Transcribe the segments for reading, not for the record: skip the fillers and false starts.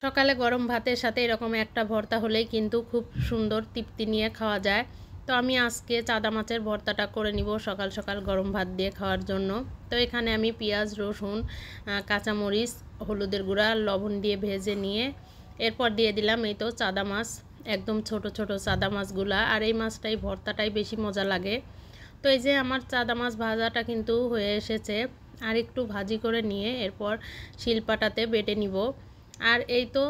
সকালে গরম ভাতের সাথে এরকম একটা ভর্তা হলেই কিন্তু খুব সুন্দর তৃপ্তি নিয়ে খাওয়া যায়। তো আমি আজকে চাদা মাছের ভর্তাটা করে নিব সকাল সকাল গরম ভাত দিয়ে খাওয়ার জন্য। তো এখানে আমি পেঁয়াজ, রসুন, কাঁচামরিচ, হলুদের গুঁড়া, লবণ দিয়ে ভেজে নিয়ে এরপর দিয়ে দিলাম এই তো চাদা মাছ, একদম ছোট ছোট চাদা মাছগুলা। আর এই মাছটাই ভর্তাটাই বেশি মজা লাগে। তো এই যে আমার চাদা মাছ ভাজাটা কিন্তু হয়ে এসেছে। আর একটু ভাজি করে নিয়ে এরপর শিলপাটাতে বেটে নিব। আর এই তো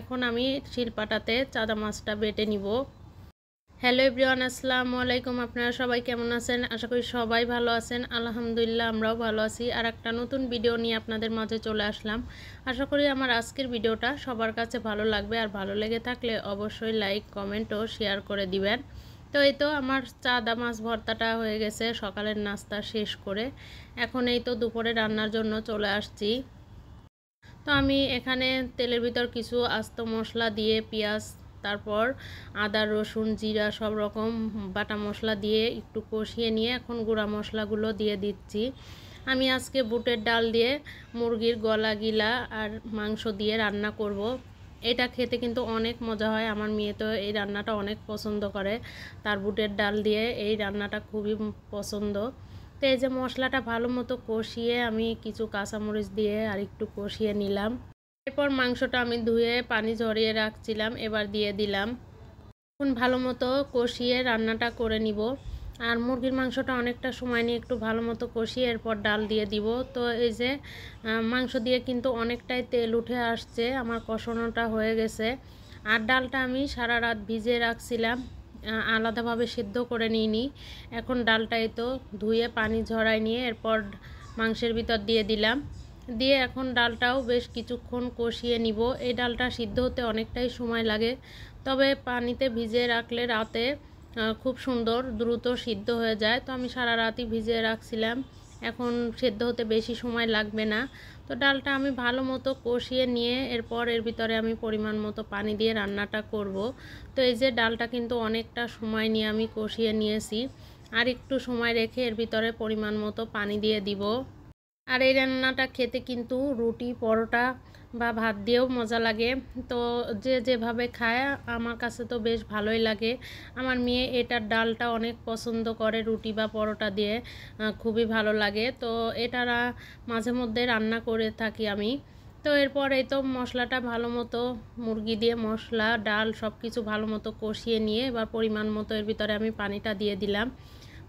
এখন আমি শিলপাটাতে চাদা মাছটা বেটে নিব। হ্যালো এভরিওয়ান, আসসালামু আলাইকুম। আপনারা সবাই কেমন আছেন? আশা করি সবাই ভালো আছেন। আলহামদুলিল্লাহ আমরাও ভালো আছি। আর একটা নতুন ভিডিও নিয়ে আপনাদের মাঝে চলে আসলাম। আশা করি আমার আজকের ভিডিওটা সবার কাছে ভালো লাগবে। আর ভালো লেগে থাকলে অবশ্যই লাইক, কমেন্ট ও শেয়ার করে দিবেন। তো এই তো আমার চাদা মাছ ভর্তাটা হয়ে গেছে সকালের নাস্তা শেষ করে। এখন এই তো দুপুরে রান্নার জন্য চলে আসছি। তো আমি এখানে তেলের ভিতর কিছু আস্ত মশলা দিয়ে পেঁয়াজ, তারপর আদা, রসুন, জিরা সব রকম বাটা মশলা দিয়ে একটু কষিয়ে নিয়ে এখন গুঁড়া মশলাগুলো দিয়ে দিচ্ছি। আমি আজকে বুটের ডাল দিয়ে মুরগির গলা গিলা আর মাংস দিয়ে রান্না করব। এটা খেতে কিন্তু অনেক মজা হয়। আমার মেয়ে তো এই রান্নাটা অনেক পছন্দ করে। তার বুটের ডাল দিয়ে এই রান্নাটা খুবই পছন্দ। তো এই যে মশলাটা ভালো মতো কষিয়ে আমি কিছু কাঁচামরিচ দিয়ে আর একটু কষিয়ে নিলাম। এরপর মাংসটা আমি ধুয়ে পানি ঝরিয়ে রাখছিলাম, এবার দিয়ে দিলাম। এখন ভালো মতো কষিয়ে রান্নাটা করে নিব। আর মুরগির মাংসটা অনেকটা সময় নিয়ে একটু ভালো মতো কষিয়ে এরপর ডাল দিয়ে দিব। তো এই যে মাংস দিয়ে কিন্তু অনেকটাই তেল উঠে আসছে, আমার কষানোটা হয়ে গেছে। আর ডালটা আমি সারা রাত ভিজিয়ে রাখছিলাম, আলাদাভাবে সিদ্ধ করে নিইনি। এখন ডালটাই তো ধুয়ে পানি ঝরাই নিয়ে এরপর মাংসের ভিতর দিয়ে দিলাম। দিয়ে এখন ডালটাও বেশ কিছুক্ষণ কষিয়ে নিব। এই ডালটা সিদ্ধ হতে অনেকটাই সময় লাগে, তবে পানিতে ভিজিয়ে রাখলে রাতে খুব সুন্দর দ্রুত সিদ্ধ হয়ে যায়। তো আমি সারা রাতই ভিজিয়ে রাখছিলাম, এখন সিদ্ধ হতে বেশি সময় লাগবে না। তো ডালটা আমি ভালো মতো কষিয়ে নিয়ে এরপর এর ভিতরে আমি পরিমাণ মতো পানি দিয়ে রান্নাটা করব। তো এই যে ডালটা কিন্তু অনেকটা সময় নিয়ে আমি কষিয়ে নিয়েছি। আর একটু সময় রেখে এর ভিতরে পরিমাণ মতো পানি দিয়ে দিব। আর এই রান্নাটা খেতে কিন্তু রুটি, পরোটা বা ভাত দিয়েও মজা লাগে। তো যে যেভাবে খায়, আমার কাছে তো বেশ ভালোই লাগে। আমার মেয়ে এটার ডালটা অনেক পছন্দ করে, রুটি বা পরোটা দিয়ে খুবই ভালো লাগে। তো এটা মাঝে মধ্যে রান্না করে থাকি আমি। তো এরপর এই তো মশলাটা ভালো মতো, মুরগি দিয়ে মশলা, ডাল সব কিছু ভালো মতো কষিয়ে নিয়ে এবার পরিমাণ মতো এর ভিতরে আমি পানিটা দিয়ে দিলাম।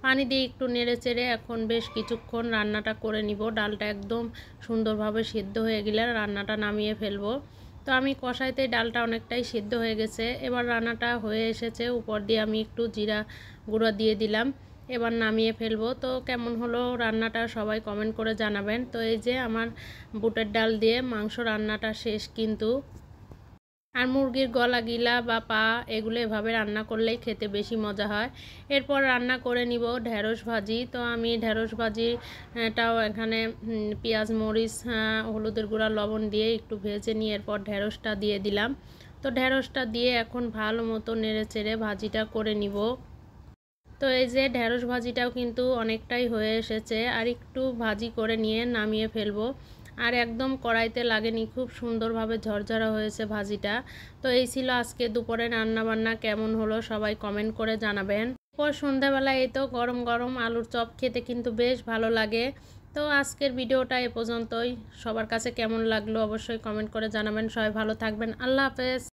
পানি দিয়ে একটু নেড়ে চেড়ে এখন বেশ কিছুক্ষণ রান্নাটা করে নিব। ডালটা একদম সুন্দরভাবে সিদ্ধ হয়ে গেলে রান্নাটা নামিয়ে ফেলবো। তো আমি কষাইতে ডালটা অনেকটাই সিদ্ধ হয়ে গেছে, এবার রান্নাটা হয়ে এসেছে। উপর দিয়ে আমি একটু জিরা গুঁড়ো দিয়ে দিলাম, এবার নামিয়ে ফেলবো। তো কেমন হলো রান্নাটা সবাই কমেন্ট করে জানাবেন। তো এই যে আমার বুটের ডাল দিয়ে মাংস রান্নাটা শেষ কিন্তু। আর মুরগির গলা গিলা বা পা এগুলো এভাবে রান্না করলেই খেতে বেশি মজা হয়। এরপর রান্না করে নিব ঢেঁড়স ভাজি। তো আমি ঢেঁড়স ভাজিটাও এখানে পেঁয়াজ, মরিচ, হলুদের গুঁড়া, লবণ দিয়ে একটু ভেজে নিয়ে এরপর ঢেঁড়সটা দিয়ে দিলাম। তো ঢেঁড়সটা দিয়ে এখন ভালো মতো নেড়ে চেড়ে ভাজিটা করে নিব। তো এই যে ঢেঁড়স ভাজিটাও কিন্তু অনেকটাই হয়ে এসেছে, আর একটু ভাজি করে নিয়ে নামিয়ে ফেলবো। আর একদম কড়াইতে লাগেনি, খুব সুন্দরভাবে ঝরঝরা হয়েছে ভাজিটা। তো এই ছিল আজকে দুপুরে রান্নাবান্না। কেমন হলো সবাই কমেন্ট করে জানাবেন। এরপর সন্ধ্যাবেলায় এই তো গরম গরম আলুর চপ খেতে কিন্তু বেশ ভালো লাগে। তো আজকের ভিডিওটা এ পর্যন্তই। সবার কাছে কেমন লাগলো অবশ্যই কমেন্ট করে জানাবেন। সবাই ভালো থাকবেন। আল্লাহ হাফেজ।